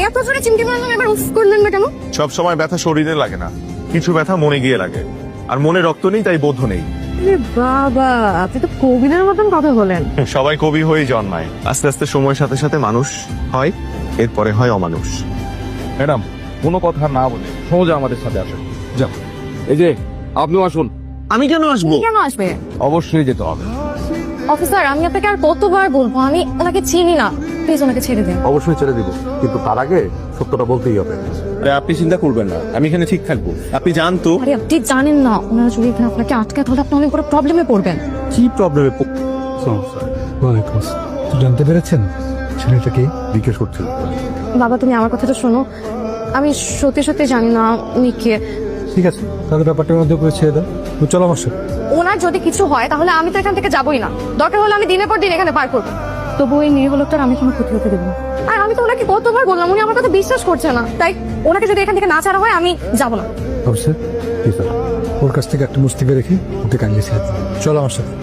এত জোরে চিমটি মারলাম, এবার উফ করলেন না কেন? সব সময় ব্যথা শরীরে লাগে না, কিছু ব্যথা মনে গিয়ে লাগে। আর মনে রক্ত নেই, তাই বোধ নেই। বাবা, আপনি তো কবিদের মতন কথা বলেন। সবাই কবি হয়েই জন্মায়, আস্তে আস্তে সময়ের সাথে সাথে মানুষ হয়, এরপরে হয় অমানুষ। ম্যাডাম, কোনো কথা না বলে সোজা আমাদের সাথে আসেন। যাও, এই যে আপনিও আসুন। আমি কেন আসবো? কেন আসবে? অবশ্যই যেতে হবে। অফিসার, আমি আপনাকে আর কতবার বলবো, আমি ওনাকে চিনি না, প্লিজ ওনাকে ছেড়ে দিন। অবশ্যই ছেড়ে দিব, কিন্তু তার আগে সত্যটা বলতেই হবে। আপনি চিন্তা করবেন না, আমি এখানে ঠিক থাকবো। আপনি জানতো আরে আপনি জানেন না, ওনারা যদি এখানে আপনাকে আটকায় তাহলে আপনি অনেক বড় প্রবলেমে পড়বেন। কি প্রবলেমে। জানতে পেরেছেন ছেলেটাকে জিজ্ঞেস করছিল। বাবা, তুমি আমার কথাটা শোনো, আমি সত্যি সত্যি জানি না উনি কে। ঠিক আছে, তাহলে ব্যাপারটার মধ্যে করে ছেড়ে দাও। তো চলো আমার সাথে। ওনার যদি কিছু হয় তাহলে আমি তো এখান থেকে যাবোই না, দরকার হলে আমি দিনের পর দিন এখানে পার করবো, তবু এই নিরীহ লোকটার আমি কোনো ক্ষতি হতে দেবো না। আর আমি তো ওনাকে কতবার বললাম, উনি আমার কথা বিশ্বাস করছে না, তাই ওনাকে যদি এখান থেকে না ছাড়া হয় আমি যাবো না। অবশ্যই, ঠিক আছে, ওর কাছ থেকে একটা মুস্তিকে রেখে ওকে কানিয়ে ছেড়ে দাও। চলো আমার সাথে।